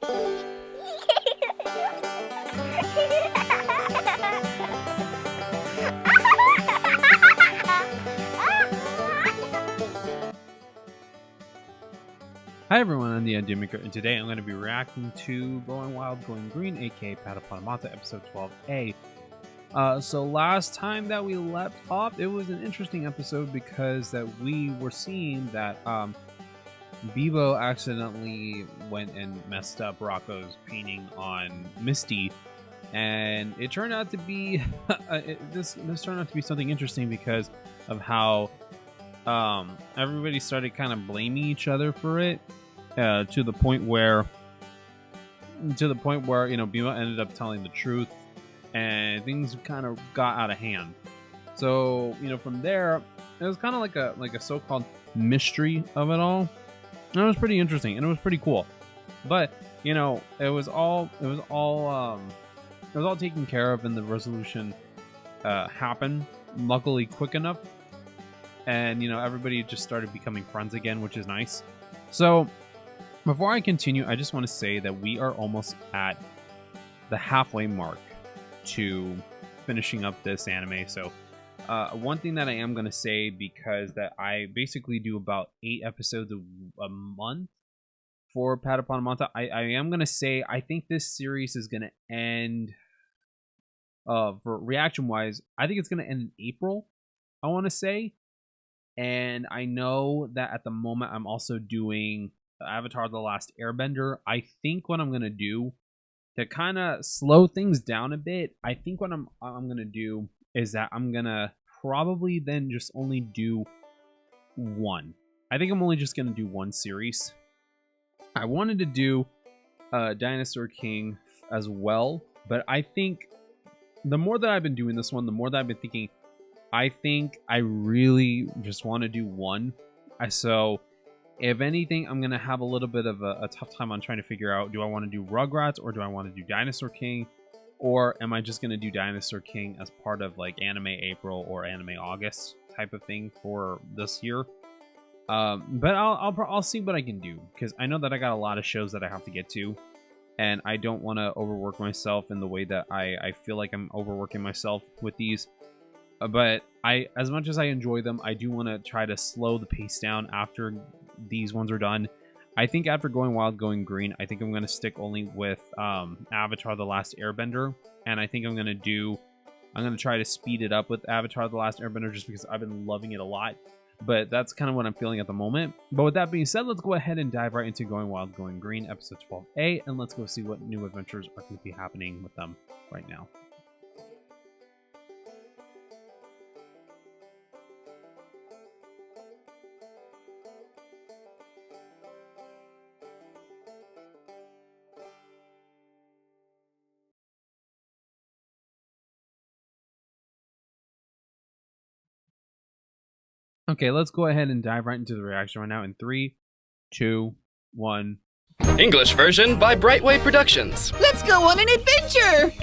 Hi everyone, I'm the Idea Maker, and today I'm going to be reacting to Going Wild, Going Green, a.k.a Patta Potta Monta, episode 12A. So last time that we left off, it was an interesting episode because that we were seeing that Bevo accidentally went and messed up Rocco's painting on Misty, and it turned out to be this turned out to be something interesting because of how everybody started kind of blaming each other for it, to the point where Bevo ended up telling the truth, and things kind of got out of hand. So from there, it was kind of like a so-called mystery of it all. And it was pretty interesting and it was pretty cool. But it was all taken care of, and the resolution happened luckily quick enough. And everybody just started becoming friends again, which is nice. So before I continue, I just want to say that we are almost at the halfway mark to finishing up this anime. So one thing that I am going to say, because that I basically do about 8 episodes a month for Patta Potta Monta, I am going to say I think this series is going to end, for reaction wise, I think it's going to end in April, I want to say. And I know that at the moment I'm also doing Avatar: The Last Airbender. I think what I'm going to do to kind of slow things down a bit, I think what I'm going to do is that I'm going to probably then just only do one. I think I'm only just going to do one series. I wanted to do Dinosaur King as well, but I think the more that I've been doing this one, the more that I've been thinking, I think I really just want to do one. So if anything, I'm going to have a little bit of a tough time on trying to figure out, do I want to do Rugrats or do I want to do Dinosaur King? Or am I just going to do Dinosaur King as part of like Anime April or Anime August type of thing for this year? But I'll see what I can do, because I know that I got a lot of shows that I have to get to, and I don't want to overwork myself in the way that I feel like I'm overworking myself with these. But as much as I enjoy them, I do want to try to slow the pace down after these ones are done. I think after Going Wild, Going Green, I think I'm going to stick only with Avatar: The Last Airbender, and I think I'm going to try to speed it up with Avatar: The Last Airbender just because I've been loving it a lot. But that's kind of what I'm feeling at the moment. But with that being said, let's go ahead and dive right into Going Wild, Going Green, episode 12A, and let's go see what new adventures are going to be happening with them right now. Okay, let's go ahead and dive right into the reaction right now in 3, 2, 1. English version by Brightway Productions. Let's go on an adventure!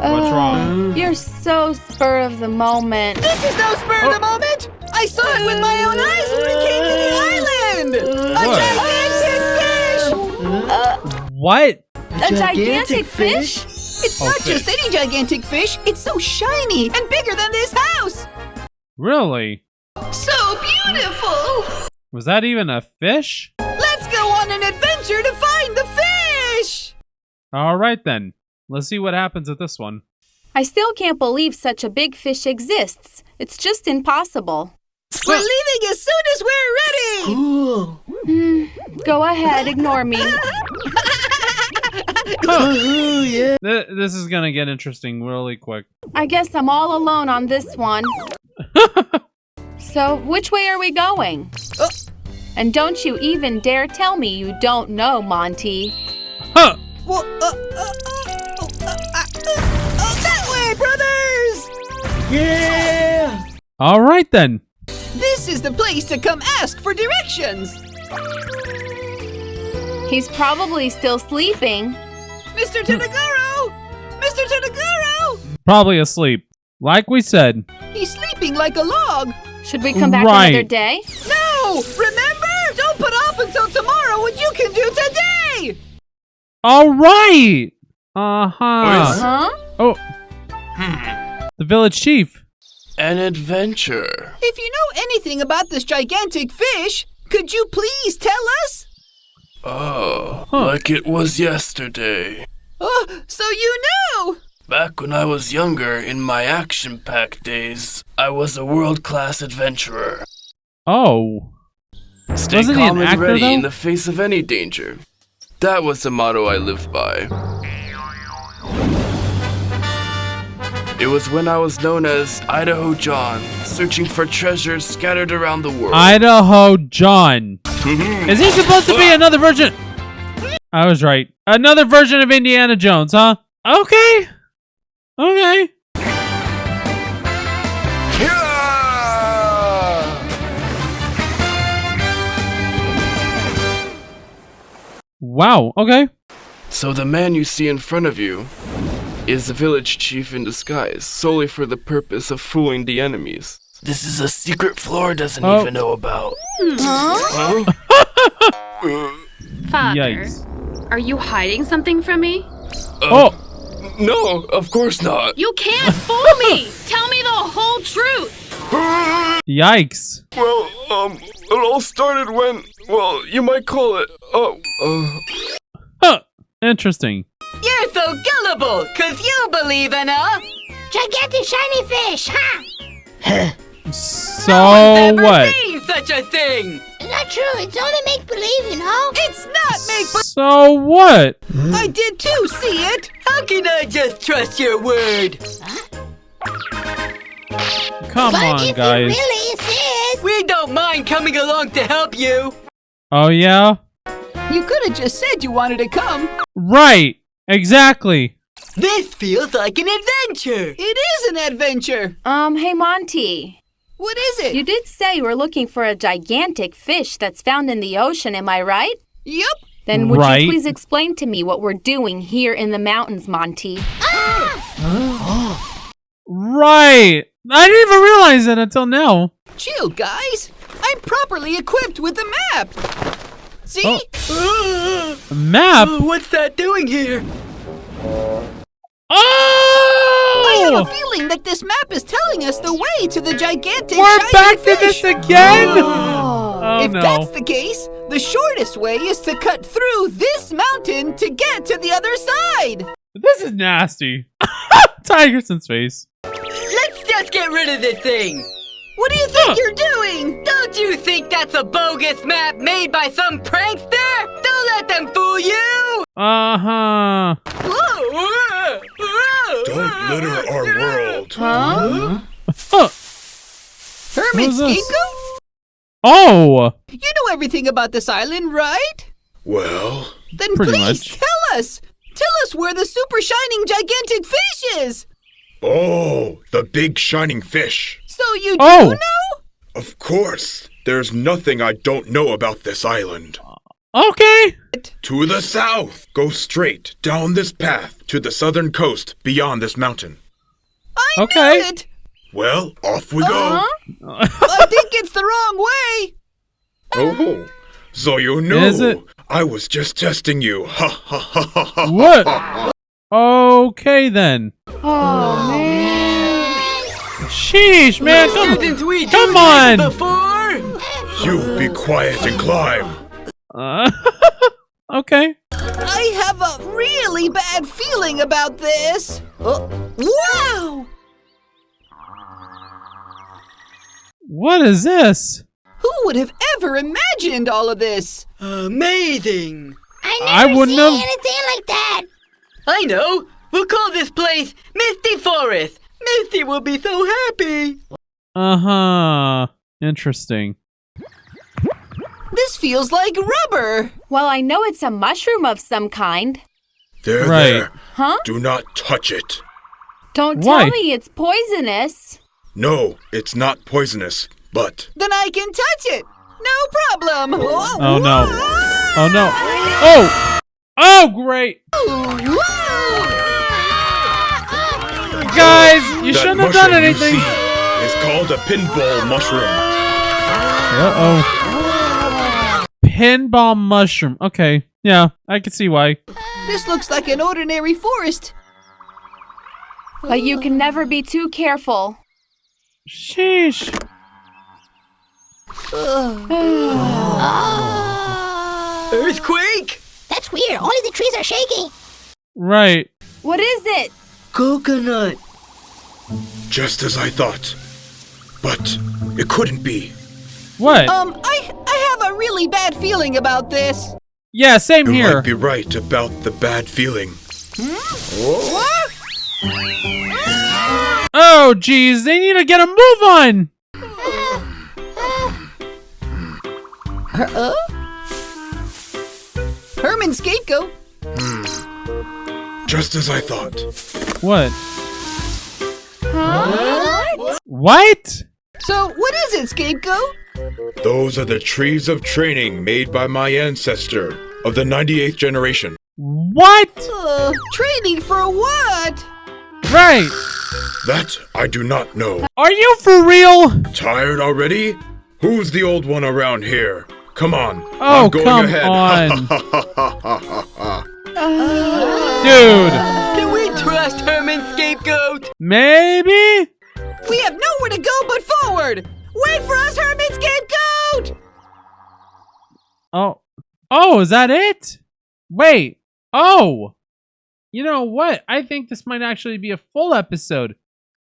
What's wrong? You're so spur of the moment. This is no spur of the moment! I saw it with my own eyes when we came to the island! A gigantic fish! What? A gigantic fish? It's not just any gigantic fish, it's so shiny and bigger than this house! Really? So beautiful! Was that even a fish? Let's go on an adventure to find the fish! Alright then. Let's see what happens with this one. I still can't believe such a big fish exists. It's just impossible. We're leaving as soon as we're ready! Cool. Go ahead, ignore me. Oh, yeah. This is gonna get interesting really quick. I guess I'm all alone on this one. So, which way are we going? And don't you even dare tell me you don't know, Monty. Huh! Well, that way, brothers! Yeah! Alright then. This is the place to come ask for directions! He's probably still sleeping. Mr. Tanaguro! Mr. Tanaguro! Probably asleep. Like we said. He's sleeping like a log! Should we come back Right. another day? No! Remember? Don't put off until tomorrow, would you All right. Uh-huh. Huh? Oh. The village chief. An adventure. If you know anything about this gigantic fish, could you please tell us? Oh, like it was yesterday. Oh, so you know! Back when I was younger, in my action-packed days, I was a world-class adventurer. Oh. Stay Wasn't he calm an and actor, ready though? in the face of any danger. That was the motto I lived by. It was when I was known as Idaho John, searching for treasures scattered around the world. Idaho John. Is he supposed to be another version? I was right. Another version of Indiana Jones, huh? Okay. Okay. Wow. Okay. So the man you see in front of you is the village chief in disguise, solely for the purpose of fooling the enemies. This is a secret Flora doesn't even know about. Huh? Father, Yikes. are you hiding something from me? No, of course not. You can't fool me! Tell me the whole truth! Yikes. Well, it all started when, well, you might call it, Huh. Interesting. You're so gullible, 'cause you believe in a Gigantic shiny fish, huh? So what? seen such a thing. It's not true. It's only make believe, you know? It's not make. So what? I did too. See it? How can I just trust your word? Come But on, if guys. it really is, We don't mind coming along to help you. Oh, yeah? You could have just said you wanted to come. Right. Exactly. This feels like an adventure. It is an adventure. Hey, Monty. What is it? You did say we're looking for a gigantic fish that's found in the ocean, am I right? Yup. Then would Right. you please explain to me what we're doing here in the mountains, Monty? Right. I didn't even realize it until now. Chill, guys. I'm properly equipped with the map. See? A map? What's that doing here? Oh! I have a feeling that this map is telling us the way to the gigantic We're shiny back fish. to this again? Oh, If no. that's the case, the shortest way is to cut through this mountain to get to the other side. This is nasty. Tigerson's face. Let's just get rid of this thing. What do you think you're doing? Don't you think that's a bogus map made by some prankster? Don't let them fool you. Uh-huh. Don't litter our world. Huh? Huh. Hermit Who's this? Scapegoat? Oh! You know everything about this island, right? Well, Then Pretty please much. tell us. Tell us where the super shining gigantic fish is. oh, the big shining fish. So you Oh. do know? Of course, there's nothing I don't know about this island. Okay. To the south, go straight down this path to the southern coast beyond this mountain. I Okay. knew it. Well, off we go. I think it's the wrong way. Oh, so you know. Is it? I was just testing you. Ha ha ha ha ha. What? Okay, then. Oh, man. Sheesh, man. Come on. Before? You be quiet and climb. Okay. I have a really bad feeling about this. Wow! What is this? Who would have ever imagined all of this? Amazing! I never wouldn't seen have- anything like that. I know! We'll call this place Misty Forest. Misty will be so happy. Uh-huh. Interesting. This feels like rubber. Well, I know it's a mushroom of some kind. There, Right. there. Huh? Do not touch it. Don't Why? tell me it's poisonous. No, it's not poisonous, but Then I can touch it. No problem. Oh, no. Oh, no. Oh! Oh, great. Guys, you that shouldn't have done mushroom you anything. see is called a pinball mushroom. Uh-oh. Pinball mushroom. Okay. Yeah, I can see why. This looks like an ordinary forest. But you can never be too careful. Sheesh. Earthquake? That's weird. Only the trees are shaking. Right. What is it? Coconut. Just as I thought. But it couldn't be. What? I have a really bad feeling about this. Yeah, same You here. might be right about the bad feeling. What? Oh, geez, they need to get a move on. Herman Scapegoat? Just as I thought. What? Huh? What? So, what is it, Scapegoat? Those are the trees of training made by my ancestor of the 98th generation. What? Training for what? Right. That I do not know. Are you for real? Tired already? Who's the old one around here? Come on. Oh, I'm going come ahead. on. Dude. Can we trust Herman Scapegoat? Maybe? We have nowhere to go but forward. Wait for us, Herman Scapegoat! Oh. Oh, is that it? Wait. Oh. You know what? I think this might actually be a full episode.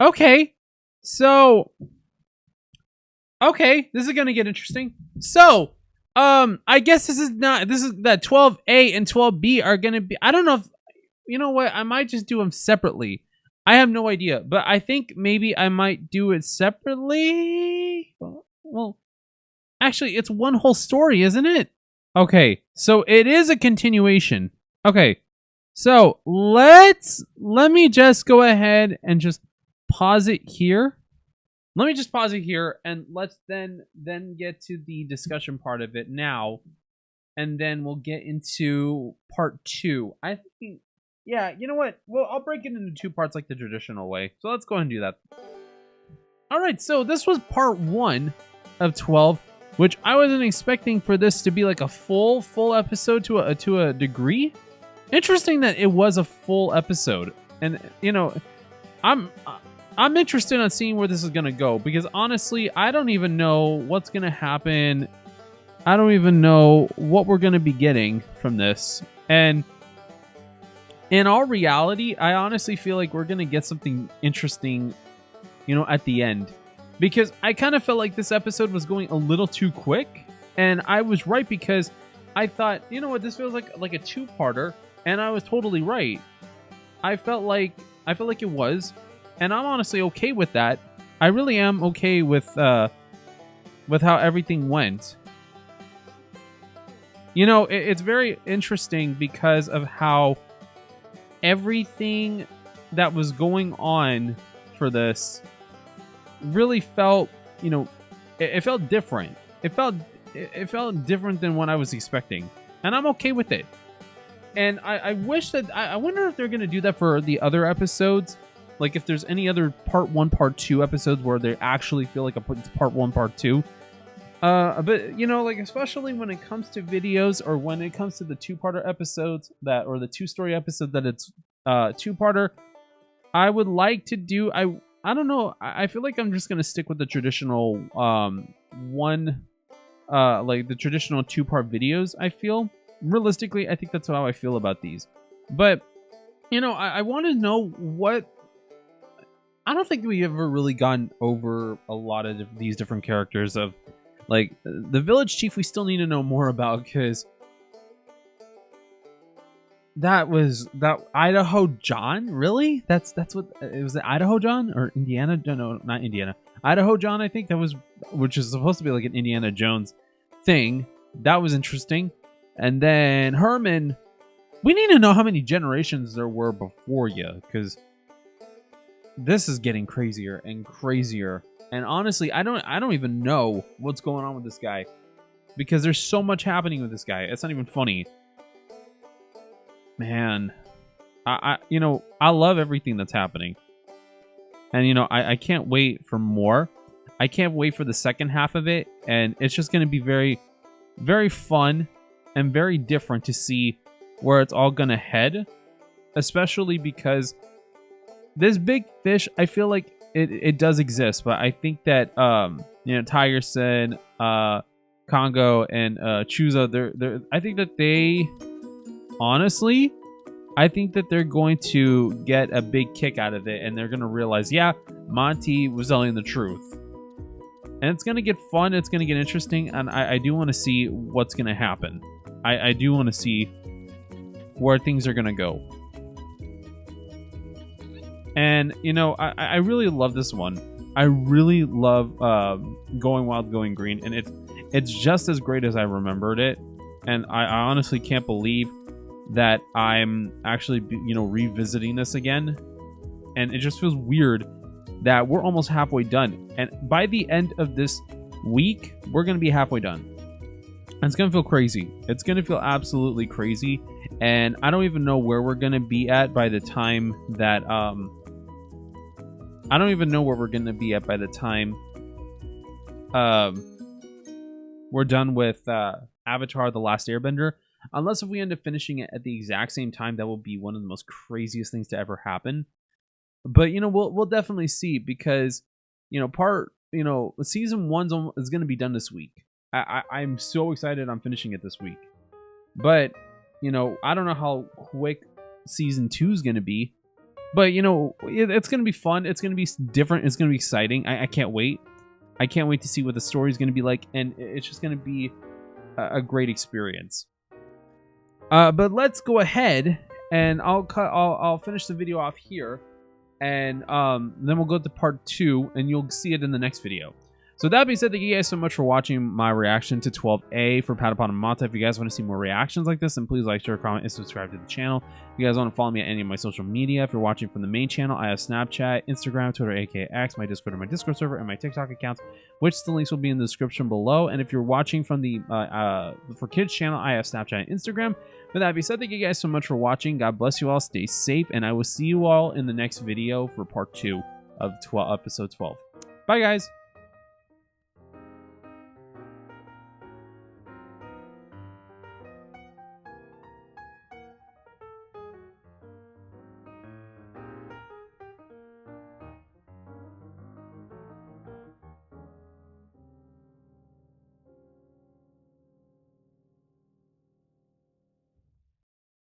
Okay. So. Okay, this is gonna get interesting. So, I guess this is that 12A and 12B are gonna be, I don't know if, you know what, I might just do them separately. I have no idea, but I think maybe I might do it separately. Well, actually, it's one whole story, isn't it? Okay, so it is a continuation. Okay, so let me just go ahead and just pause it here. Let me just pause it here, and let's then get to the discussion part of it now, and then we'll get into part 2. I think, yeah, you know what? Well, I'll break it into 2 parts like the traditional way. So let's go ahead and do that. All right, so this was part 1 of 12, which I wasn't expecting for this to be like a full episode to a degree. Interesting that it was a full episode, and you know, I'm interested in seeing where this is going to go, because honestly, I don't even know what's going to happen. I don't even know what we're going to be getting from this. And in all reality, I honestly feel like we're going to get something interesting, you know, at the end. Because I kind of felt like this episode was going a little too quick. And I was right, because I thought, you know what, this feels like a 2-parter. And I was totally right. I felt like it was. And I'm honestly okay with that. I really am okay with how everything went. You know, it's very interesting because of how everything that was going on for this really felt, you know, it felt different. It felt different than what I was expecting. And I'm okay with it. And I wish that, I wonder if they're going to do that for the other episodes. Like, if there's any other part 1, part 2 episodes where they actually feel like it's part 1, part 2. But, you know, like, especially when it comes to videos, or when it comes to the 2-parter episodes, or the 2-story episode that it's 2-parter, I would like to do, I don't know, I feel like I'm just going to stick with the traditional like the traditional 2-part videos, I feel. Realistically, I think that's how I feel about these. But, you know, I want to know what... I don't think we've ever really gone over a lot of these different characters of, like, the village chief we still need to know more about, because that Idaho John, really? That's what it was. Idaho John or Indiana? No, not Indiana. Idaho John, I think that was, which is supposed to be like an Indiana Jones thing. That was interesting. And then Herman, we need to know how many generations there were before you, because this is getting crazier and crazier. And honestly, I don't even know what's going on with this guy, because there's so much happening with this guy. It's not even funny. Man, I love everything that's happening. And, you know, I can't wait for more. I can't wait for the second half of it. And it's just going to be very, very fun. and very different to see where it's all gonna head, especially because this big fish, I feel like it does exist, but I think that Tigerson, Congo, and Chuzo, I think that they honestly, I think that they're going to get a big kick out of it, and they're going to realize, yeah, Monty was telling the truth. And it's going to get fun, it's going to get interesting, and I do want to see what's going to happen. I do want to see where things are going to go. And, I really love this one. I really love Going Wild, Going Green, and it's just as great as I remembered it. And I honestly can't believe that I'm actually, revisiting this again. And it just feels weird that we're almost halfway done. And by the end of this week, we're going to be halfway done. And it's going to feel crazy. It's going to feel absolutely crazy. And I don't even know where we're going to be at by the time that, I don't even know where we're going to be at by the time we're done with Avatar: The Last Airbender. Unless if we end up finishing it at the exact same time, that will be one of the most craziest things to ever happen. But we'll definitely see, because season 1 is going to be done this week. I'm so excited I'm finishing it this week. But I don't know how quick season 2 is going to be. But it's going to be fun. It's going to be different. It's going to be exciting. I can't wait. I can't wait to see what the story is going to be like, and it's just going to be a great experience. But let's go ahead, and I'll finish the video off here, and then we'll go to part 2, and you'll see it in the next video. So that being said, thank you guys so much for watching my reaction to 12A for Patta Potta Monta. If you guys want to see more reactions like this, then please like, share, comment, and subscribe to the channel. If you guys want to follow me at any of my social media, if you're watching from the main channel, I have Snapchat, Instagram, Twitter, a.k.a X, my Discord, and my Discord server, and my TikTok accounts, which the links will be in the description below. And if you're watching from the For Kids channel, I have Snapchat and Instagram. With that being said, thank you guys so much for watching. God bless you all. Stay safe, and I will see you all in the next video for part 2 of episode 12. Bye, guys.